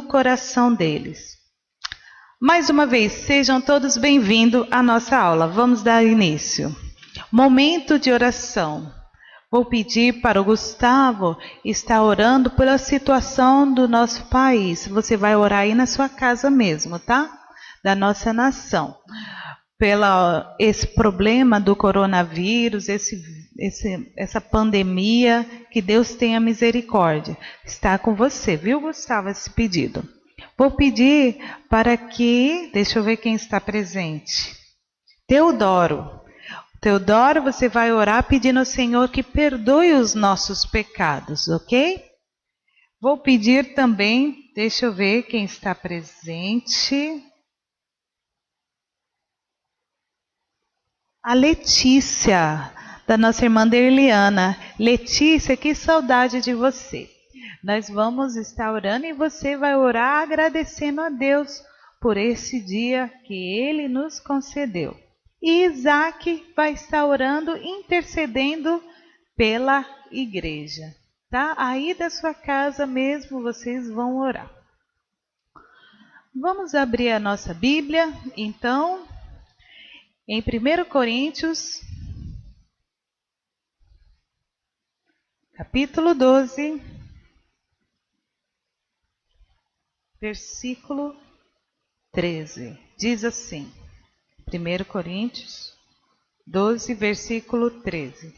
coração deles. Mais uma vez, sejam todos bem-vindos à nossa aula. Vamos dar início. Momento de oração. Vou pedir para o Gustavo estar orando pela situação do nosso país. Você vai orar aí na sua casa mesmo, tá? Da nossa nação. Pela esse problema do coronavírus, essa pandemia, que Deus tenha misericórdia. Está com você, viu, Gustavo, esse pedido. Vou pedir para que, deixa eu ver quem está presente. Teodoro. Teodoro, você vai orar pedindo ao Senhor que perdoe os nossos pecados, ok? Vou pedir também, deixa eu ver quem está presente. A Letícia, da nossa irmã Derliana. Letícia, que saudade de você. Nós vamos estar orando e você vai orar agradecendo a Deus por esse dia que Ele nos concedeu. E Isaac vai estar orando, intercedendo pela igreja. Tá? Aí da sua casa mesmo vocês vão orar. Vamos abrir a nossa Bíblia, então, em 1 Coríntios, capítulo 12, versículo 13. Diz assim, 1 Coríntios 12, versículo 13.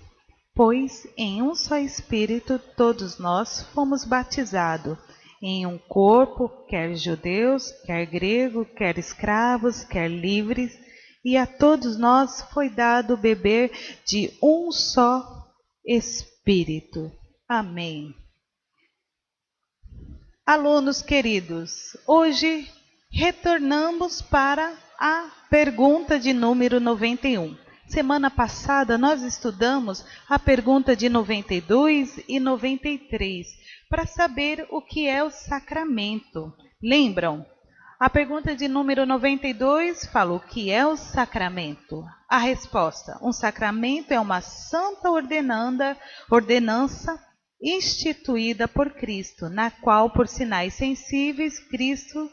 Pois em um só Espírito todos nós fomos batizados, em um corpo, quer judeus, quer gregos, quer escravos, quer livres, e a todos nós foi dado beber de um só Espírito. Amém. Alunos queridos, hoje retornamos para a pergunta de número 91. Semana passada nós estudamos a pergunta de 92 e 93 para saber o que é o sacramento. Lembram? A pergunta de número 92 fala o que é o sacramento. A resposta: um sacramento é uma santa ordenança instituída por Cristo, na qual, por sinais sensíveis, Cristo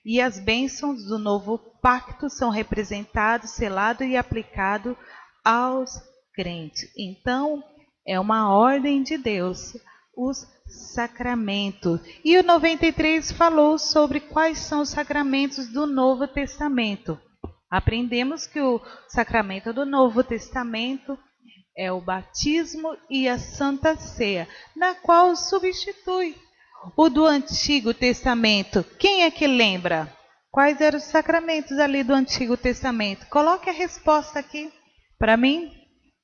e as bênçãos do novo pacto são representados, selados e aplicados aos crentes. Então, é uma ordem de Deus, os sacramentos. E o 93 falou sobre quais são os sacramentos do Novo Testamento. Aprendemos que o sacramento do Novo Testamento é o batismo e a Santa Ceia, na qual substitui o do Antigo Testamento. Quem é que lembra? Quais eram os sacramentos ali do Antigo Testamento? Coloque a resposta aqui para mim,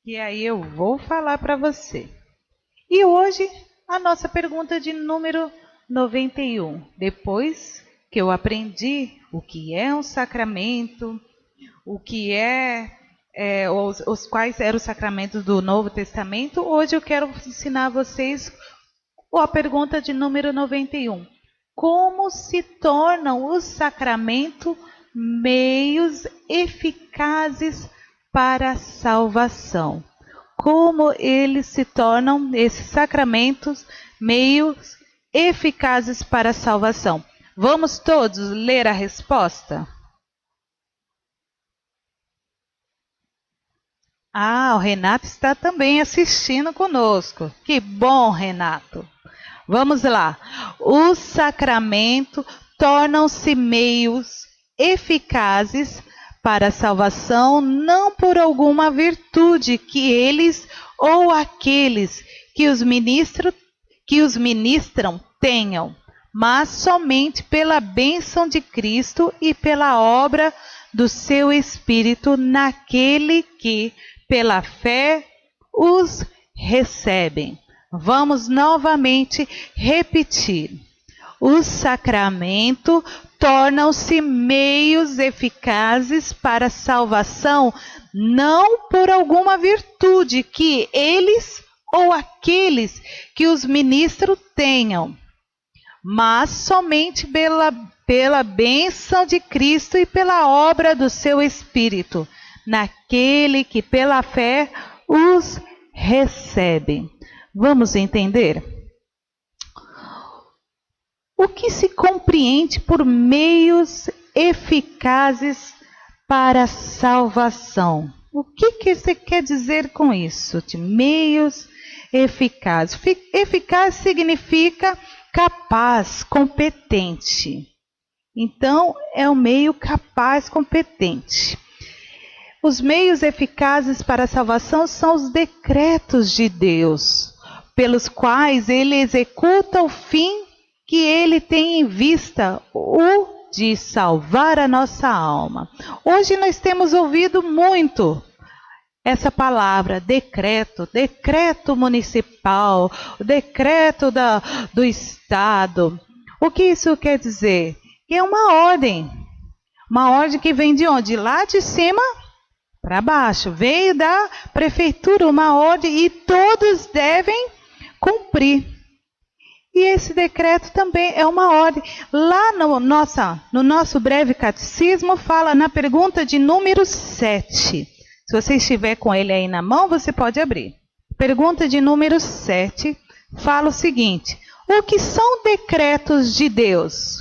e aí eu vou falar para você. E hoje, a nossa pergunta de número 91. Depois que eu aprendi o que é um sacramento, o que os quais eram os sacramentos do Novo Testamento, hoje eu quero ensinar a vocês a pergunta de número 91. Como se tornam os sacramentos meios eficazes para a salvação? Como eles se tornam, esses sacramentos, meios eficazes para a salvação? Vamos todos ler a resposta? Ah, o Renato está também assistindo conosco. Que bom, Renato. Vamos lá. Os sacramentos tornam-se meios eficazes para a salvação, não por alguma virtude que eles ou aqueles que os ministram tenham, mas somente pela bênção de Cristo e pela obra do seu Espírito naquele que, pela fé, os recebem. Vamos novamente repetir. Os sacramentos tornam-se meios eficazes para a salvação, não por alguma virtude que eles ou aqueles que os ministram tenham, mas somente pela bênção de Cristo e pela obra do seu Espírito, naquele que pela fé os recebe. Vamos entender? O que se compreende por meios eficazes para a salvação? O que você quer dizer com isso? De meios eficazes. Eficaz significa capaz, competente. Então, é um meio capaz, competente. Os meios eficazes para a salvação são os decretos de Deus, pelos quais ele executa o fim que ele tem em vista, o de salvar a nossa alma. Hoje nós temos ouvido muito essa palavra, decreto, decreto municipal, decreto do Estado. O que isso quer dizer? Que é uma ordem que vem de onde? Lá de cima para baixo. Veio da prefeitura uma ordem e todos devem cumprir. E esse decreto também é uma ordem. Lá no nosso breve catecismo fala na pergunta de número 7. Se você estiver com ele aí na mão, você pode abrir. Pergunta de número 7 fala o seguinte: o que são decretos de Deus?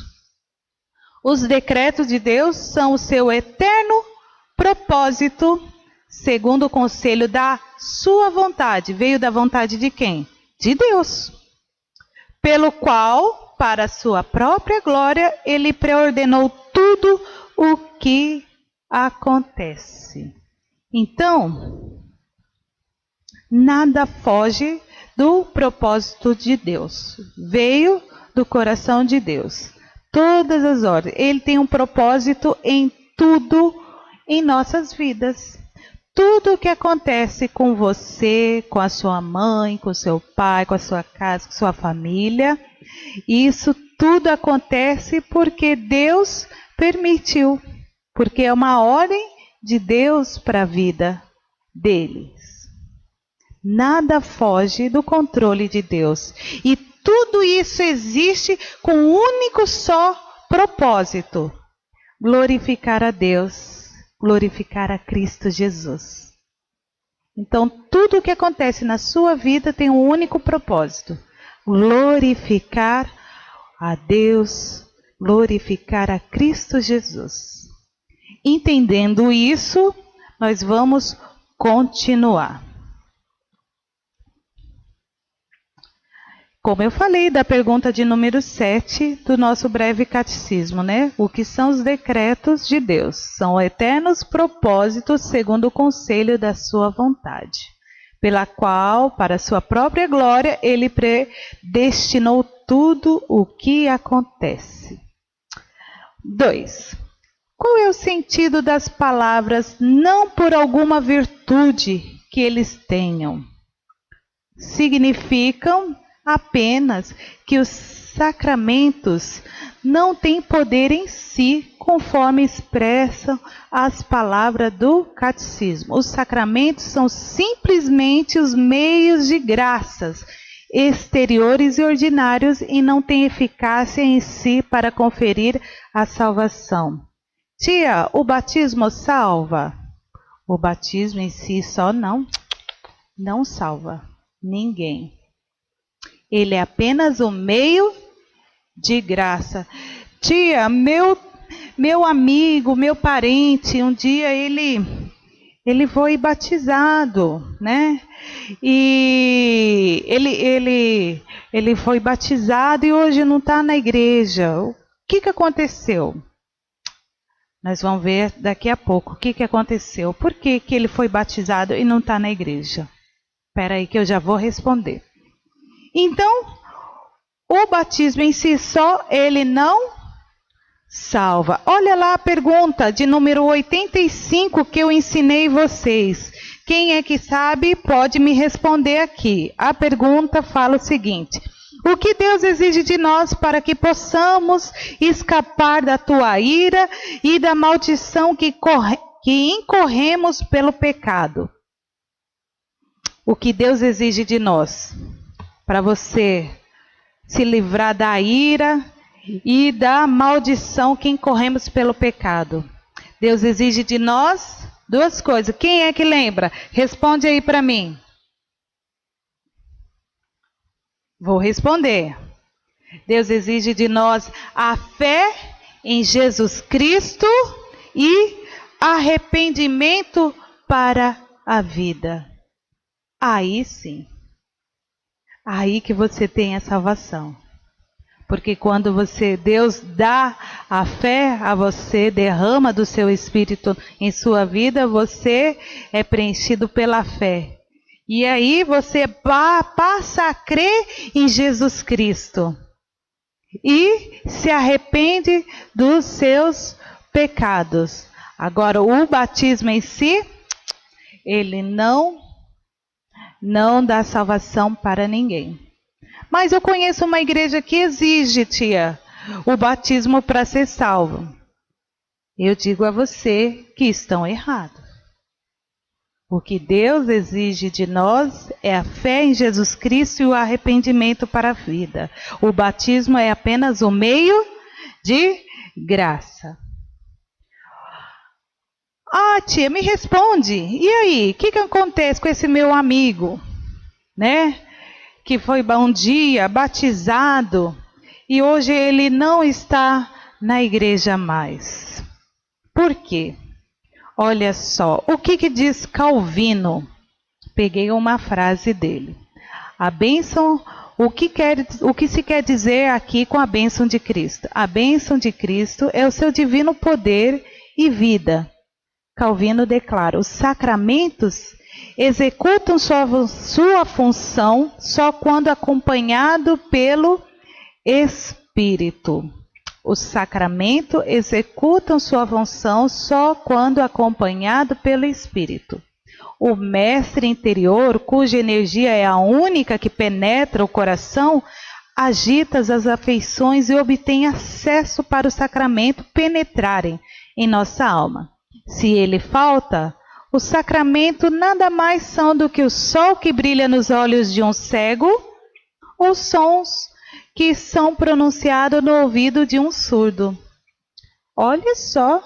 Os decretos de Deus são o seu eterno propósito, segundo o conselho da sua vontade. Veio da vontade de quem? De Deus. Pelo qual, para a sua própria glória, ele preordenou tudo o que acontece. Então, nada foge do propósito de Deus. Veio do coração de Deus. Todas as ordens. Ele tem um propósito em tudo em nossas vidas. Tudo o que acontece com você, com a sua mãe, com o seu pai, com a sua casa, com a sua família, isso tudo acontece porque Deus permitiu. Porque é uma ordem de Deus para a vida deles. Nada foge do controle de Deus. E tudo isso existe com um único só propósito: glorificar a Deus. Glorificar a Cristo Jesus. Então, tudo o que acontece na sua vida tem um único propósito: glorificar a Deus, glorificar a Cristo Jesus. Entendendo isso, nós vamos continuar. Como eu falei da pergunta de número 7 do nosso breve catecismo, né? O que são os decretos de Deus? São eternos propósitos segundo o conselho da sua vontade, pela qual, para a sua própria glória, ele predestinou tudo o que acontece. 2. Qual é o sentido das palavras não por alguma virtude que eles tenham? Significam apenas que os sacramentos não têm poder em si, conforme expressam as palavras do catecismo. Os sacramentos são simplesmente os meios de graças exteriores e ordinários e não têm eficácia em si para conferir a salvação. Tia, o batismo salva? O batismo em si só não salva ninguém. Ele é apenas um meio de graça. Tia, meu amigo, meu parente, um dia ele foi batizado, né? E ele foi batizado e hoje não está na igreja. O que aconteceu? Nós vamos ver daqui a pouco o que aconteceu. Por que ele foi batizado e não está na igreja? Espera aí que eu já vou responder. Então, o batismo em si só, ele não salva. Olha lá a pergunta de número 85 que eu ensinei vocês. Quem é que sabe pode me responder aqui. A pergunta fala o seguinte: o que Deus exige de nós para que possamos escapar da tua ira e da maldição que incorremos pelo pecado? O que Deus exige de nós para você se livrar da ira e da maldição que incorremos pelo pecado? Deus exige de nós duas coisas. Quem é que lembra? Responde aí para mim. Vou responder. Deus exige de nós a fé em Jesus Cristo e arrependimento para a vida. Aí sim, aí que você tem a salvação. Porque quando Deus dá a fé a você, derrama do seu Espírito em sua vida, você é preenchido pela fé. E aí você passa a crer em Jesus Cristo. E se arrepende dos seus pecados. Agora, o batismo em si, ele não dá salvação para ninguém. Mas eu conheço uma igreja que exige, tia, o batismo para ser salvo. Eu digo a você que estão errados. O que Deus exige de nós é a fé em Jesus Cristo e o arrependimento para a vida. O batismo é apenas um meio de graça. Ah, tia, me responde. E aí, o que acontece com esse meu amigo, né? Que foi um dia batizado e hoje ele não está na igreja mais. Por quê? Olha só, o que diz Calvino? Peguei uma frase dele. A bênção, o que se quer dizer aqui com a bênção de Cristo? A bênção de Cristo é o seu divino poder e vida. Calvino declara: os sacramentos executam sua função só quando acompanhado pelo Espírito. Os sacramentos executam sua função só quando acompanhado pelo Espírito. O mestre interior, cuja energia é a única que penetra o coração, agita as afeições e obtém acesso para o sacramento penetrarem em nossa alma. Se ele falta, os sacramentos nada mais são do que o sol que brilha nos olhos de um cego, ou sons que são pronunciados no ouvido de um surdo. Olha só.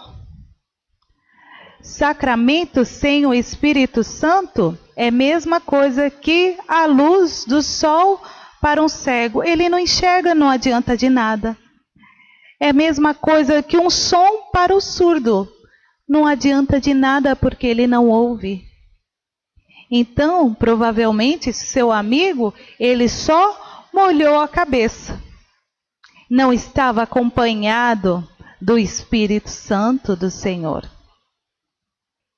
Sacramento sem o Espírito Santo é a mesma coisa que a luz do sol para um cego. Ele não enxerga, não adianta de nada. É a mesma coisa que um som para o surdo. Não adianta de nada porque ele não ouve. Então, provavelmente, seu amigo, ele só molhou a cabeça. Não estava acompanhado do Espírito Santo do Senhor.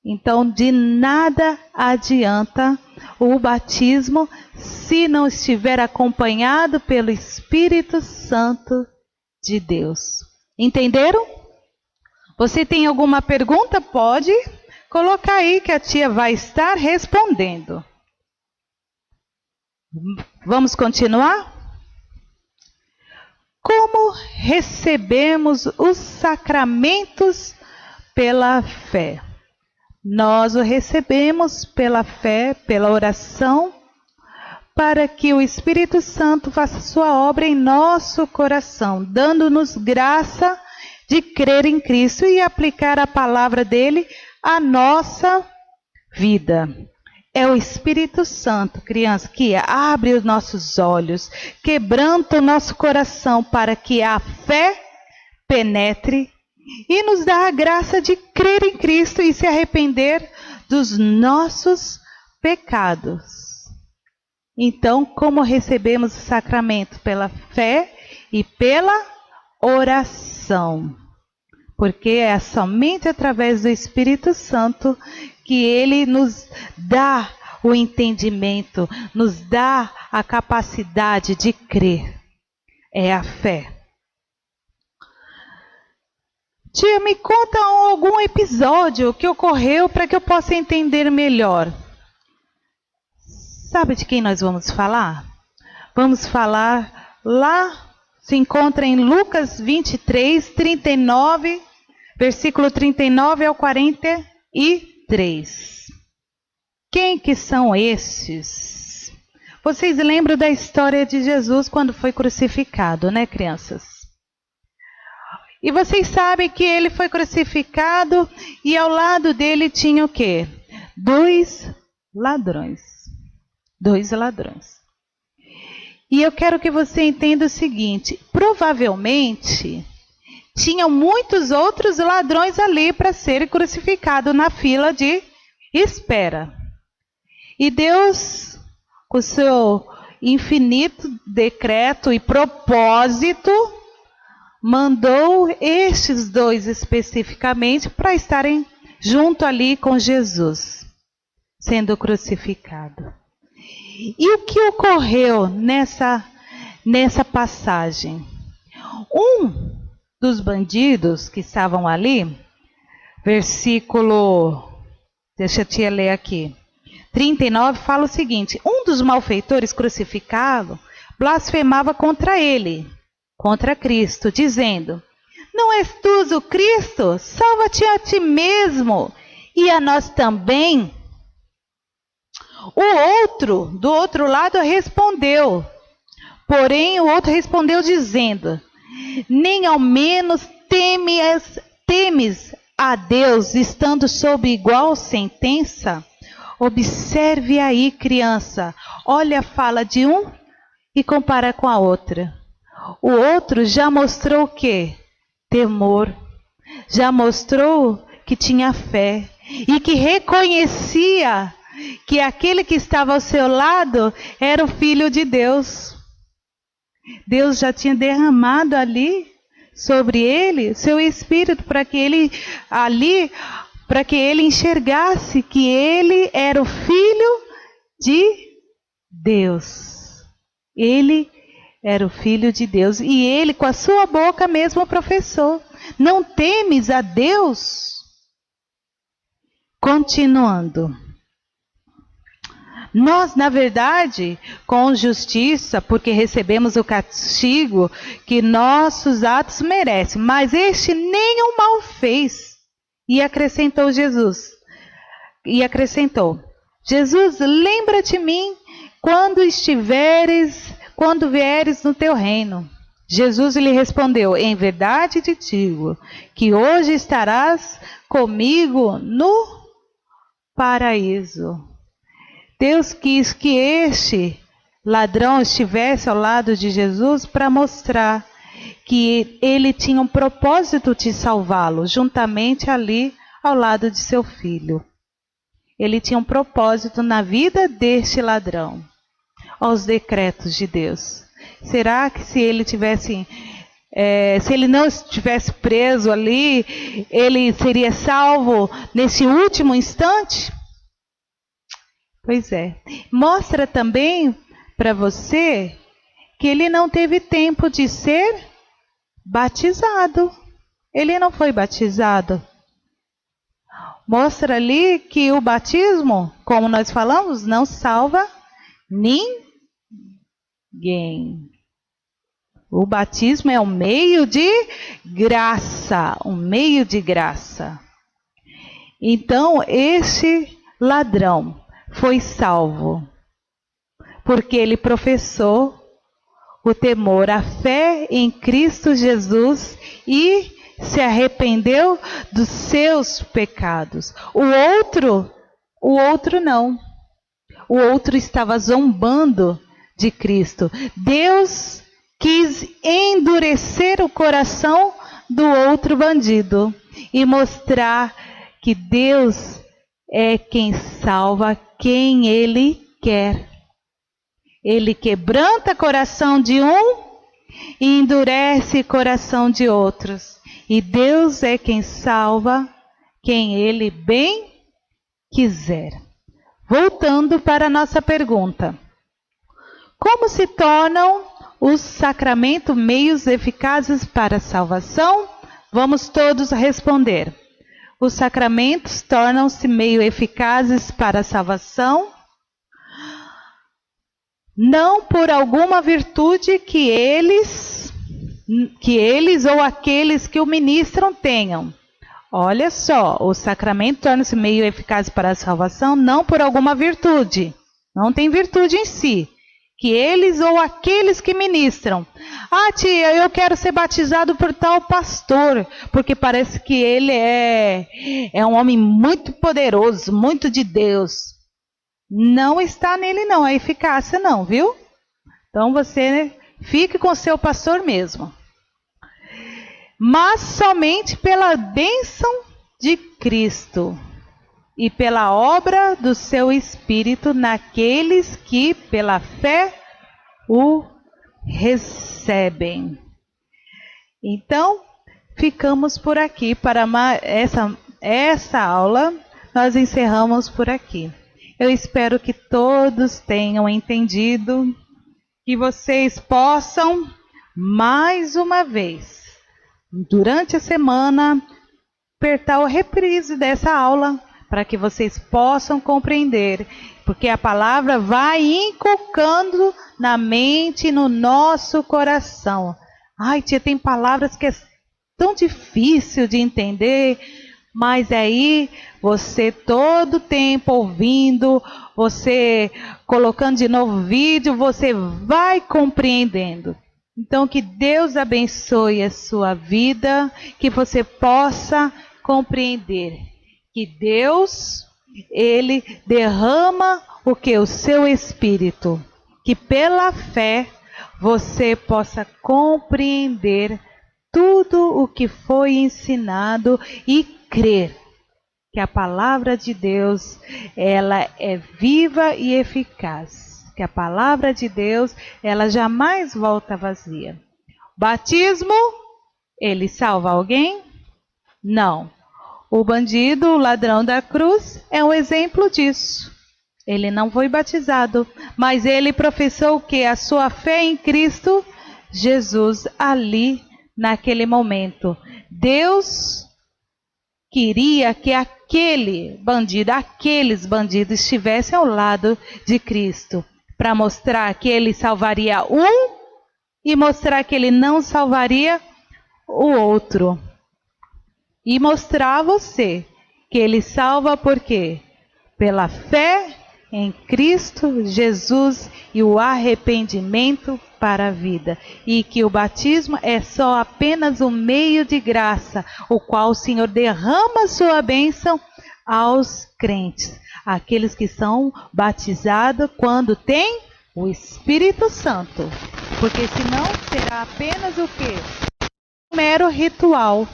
Então, de nada adianta o batismo se não estiver acompanhado pelo Espírito Santo de Deus. Entenderam? Você tem alguma pergunta? Pode colocar aí que a tia vai estar respondendo. Vamos continuar? Como recebemos os sacramentos pela fé? Nós o recebemos pela fé, pela oração, para que o Espírito Santo faça sua obra em nosso coração, dando-nos graça de crer em Cristo e aplicar a palavra dele à nossa vida. É o Espírito Santo, criança, que abre os nossos olhos, quebranta o nosso coração para que a fé penetre e nos dá a graça de crer em Cristo e se arrepender dos nossos pecados. Então, como recebemos o sacramento? Pela fé e pela oração. Porque é somente através do Espírito Santo que ele nos dá o entendimento, nos dá a capacidade de crer. É a fé. Tia, me conta algum episódio que ocorreu para que eu possa entender melhor. Sabe de quem nós vamos falar? Vamos falar lá, se encontra em Lucas 23, 39, versículo 39 ao 43. Quem que são estes? Vocês lembram da história de Jesus quando foi crucificado, né, crianças? E vocês sabem que ele foi crucificado e ao lado dele tinha o quê? Dois ladrões. E eu quero que você entenda o seguinte: provavelmente tinham muitos outros ladrões ali para serem crucificados na fila de espera. E Deus, com seu infinito decreto e propósito, mandou estes dois especificamente para estarem junto ali com Jesus, sendo crucificado. E o que ocorreu nessa passagem? Um dos bandidos que estavam ali, versículo, deixa eu te ler aqui, 39, fala o seguinte: um dos malfeitores crucificado blasfemava contra ele, contra Cristo, dizendo: não és tu o Cristo? Salva-te a ti mesmo e a nós também. O outro, do outro lado, respondeu. Porém, o outro respondeu dizendo: nem ao menos temes a Deus, estando sob igual sentença? Observe aí, criança. Olha a fala de um e compara com a outra. O outro já mostrou o quê? Temor. Já mostrou que tinha fé e que reconhecia que aquele que estava ao seu lado era o Filho de Deus. Deus já tinha derramado ali sobre ele seu Espírito para que ele enxergasse que ele era o Filho de Deus. Ele era o Filho de Deus e ele com a sua boca mesmo professou: não temes a Deus? Continuando. Nós, na verdade, com justiça, porque recebemos o castigo que nossos atos merecem, mas este nem o mal fez. E acrescentou Jesus. Jesus, lembra-te de mim quando vieres no teu reino. Jesus lhe respondeu: em verdade te digo que hoje estarás comigo no paraíso. Deus quis que este ladrão estivesse ao lado de Jesus para mostrar que ele tinha um propósito de salvá-lo, juntamente ali ao lado de seu filho. Ele tinha um propósito na vida deste ladrão, aos decretos de Deus. Será que se ele não estivesse preso ali, ele seria salvo nesse último instante? Pois é. Mostra também para você que ele não teve tempo de ser batizado. Ele não foi batizado. Mostra ali que o batismo, como nós falamos, não salva ninguém. O batismo é um meio de graça, Então, este ladrão foi salvo porque ele professou o temor, a fé em Cristo Jesus e se arrependeu dos seus pecados. O outro não. O outro estava zombando de Cristo. Deus quis endurecer o coração do outro bandido e mostrar que Deus é quem salva quem Ele quer. Ele quebranta o coração de um e endurece o coração de outros. E Deus é quem salva quem Ele bem quiser. Voltando para a nossa pergunta. Como se tornam os sacramentos meios eficazes para a salvação? Vamos todos responder. Os sacramentos tornam-se meio eficazes para a salvação, não por alguma virtude que eles ou aqueles que o ministram tenham. Olha só, o sacramento torna-se meio eficaz para a salvação, não por alguma virtude. Não tem virtude em si. Que eles ou aqueles que ministram. Ah, tia, eu quero ser batizado por tal pastor, porque parece que ele é um homem muito poderoso, muito de Deus. Não está nele não, a eficácia não, viu? Então você fique com seu pastor mesmo. Mas somente pela bênção de Cristo e pela obra do seu Espírito naqueles que pela fé o recebem. Então, ficamos por aqui para essa aula. Nós encerramos por aqui. Eu espero que todos tenham entendido, que vocês possam, mais uma vez, durante a semana, apertar o reprise dessa aula, para que vocês possam compreender, porque a palavra vai inculcando na mente e no nosso coração. Ai, tia, tem palavras que é tão difícil de entender, mas aí você todo tempo ouvindo, você colocando de novo vídeo, você vai compreendendo. Então que Deus abençoe a sua vida, que você possa compreender que Deus, Ele derrama o que? O seu Espírito, que pela fé você possa compreender tudo o que foi ensinado e crer que a palavra de Deus, ela é viva e eficaz. Que a palavra de Deus, ela jamais volta vazia. Batismo, ele salva alguém? Não. O bandido, o ladrão da cruz, é um exemplo disso. Ele não foi batizado, mas ele professou que a sua fé em Cristo Jesus ali, naquele momento. Deus queria que aqueles bandidos estivessem ao lado de Cristo, para mostrar que ele salvaria um e mostrar que ele não salvaria o outro. E mostrar a você que ele salva por quê? Pela fé em Cristo Jesus e o arrependimento para a vida. E que o batismo é só apenas um meio de graça, o qual o Senhor derrama sua bênção aos crentes. Aqueles que são batizados quando tem o Espírito Santo. Porque senão será apenas o quê? Um mero ritual.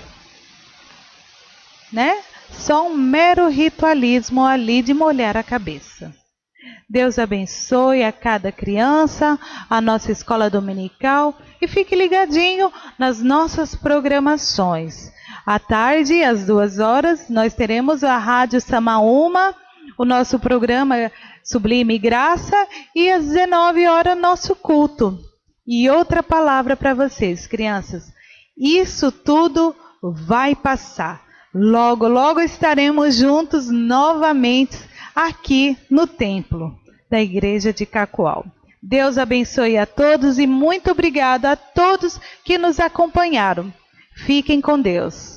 Né? Só um mero ritualismo ali de molhar a cabeça. Deus abençoe a cada criança, a nossa escola dominical e fique ligadinho nas nossas programações. À tarde, às 2h, nós teremos a Rádio Samaúma, o nosso programa Sublime Graça, e às 19h, nosso culto. E outra palavra para vocês, crianças, isso tudo vai passar. Logo, logo estaremos juntos novamente aqui no templo da Igreja de Cacoal. Deus abençoe a todos e muito obrigada a todos que nos acompanharam. Fiquem com Deus.